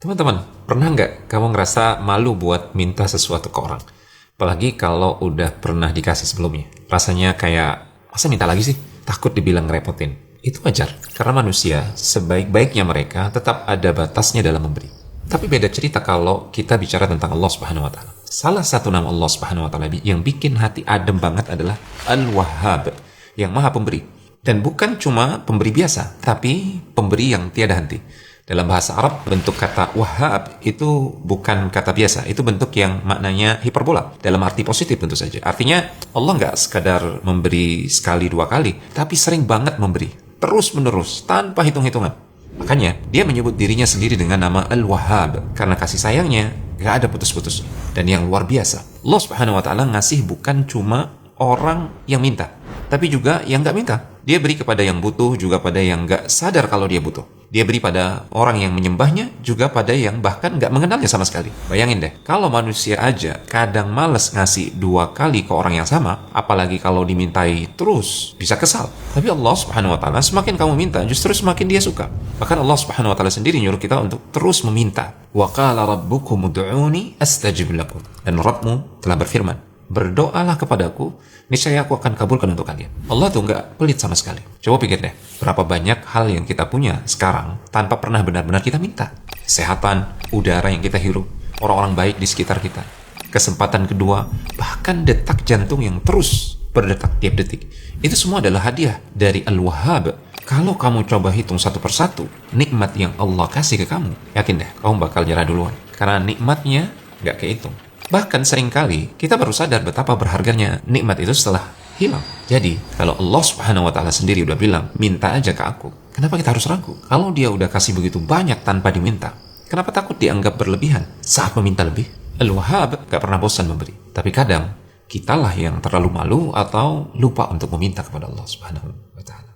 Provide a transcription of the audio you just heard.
Teman-teman, pernah nggak kamu ngerasa malu buat minta sesuatu ke orang? Apalagi kalau udah pernah dikasih sebelumnya. Rasanya kayak, masa minta lagi sih? Takut dibilang ngerepotin. Itu wajar, karena manusia, sebaik-baiknya mereka, tetap ada batasnya dalam memberi. Tapi beda cerita kalau kita bicara tentang Allah Subhanahu wa Ta'ala. Salah satu nama Allah Subhanahu wa Ta'ala yang bikin hati adem banget adalah Al-Wahhab, yang Maha Pemberi. Dan bukan cuma pemberi biasa, tapi pemberi yang tiada henti. Dalam bahasa Arab, bentuk kata wahhab itu bukan kata biasa. Itu bentuk yang maknanya hiperbola. Dalam arti positif tentu saja. Artinya, Allah nggak sekadar memberi sekali dua kali, tapi sering banget memberi. Terus-menerus, tanpa hitung-hitungan. Makanya, dia menyebut dirinya sendiri dengan nama Al-Wahhab. Karena kasih sayangnya, nggak ada putus-putus. Dan yang luar biasa, Allah Subhanahu wa Ta'ala ngasih bukan cuma orang yang minta, tapi juga yang nggak minta. Dia beri kepada yang butuh, juga pada yang nggak sadar kalau dia butuh. Dia beri pada orang yang menyembahnya, juga pada yang bahkan nggak mengenalnya sama sekali. Bayangin deh, kalau manusia aja kadang males ngasih dua kali ke orang yang sama, apalagi kalau dimintai terus, bisa kesal. Tapi Allah Subhanahu wa Ta'ala, semakin kamu minta, justru semakin dia suka. Bahkan Allah Subhanahu wa Ta'ala sendiri nyuruh kita untuk terus meminta. Wa qala rabbukum ud'uni astajib lakum. Dan Rabbmu telah berfirman, berdoalah kepadaku, niscaya aku akan kabulkan untuk kalian. Allah tuh nggak pelit sama sekali. Coba pikir deh, berapa banyak hal yang kita punya sekarang tanpa pernah benar-benar kita minta. Kesehatan, udara yang kita hirup, orang-orang baik di sekitar kita, kesempatan kedua, bahkan detak jantung yang terus berdetak tiap detik. Itu semua adalah hadiah dari Al-Wahhab. Kalau kamu coba hitung satu persatu nikmat yang Allah kasih ke kamu, yakin deh, kamu bakal nyerah duluan. Karena nikmatnya nggak kehitung. Bahkan seringkali kita baru sadar betapa berharganya nikmat itu setelah hilang. Jadi, kalau Allah Subhanahu wa Ta'ala sendiri udah bilang, minta aja ke aku, kenapa kita harus ragu? Kalau dia udah kasih begitu banyak tanpa diminta, kenapa takut dianggap berlebihan saat meminta lebih? Al-Wahhab gak pernah bosan memberi. Tapi kadang, kitalah yang terlalu malu atau lupa untuk meminta kepada Allah Subhanahu wa Ta'ala.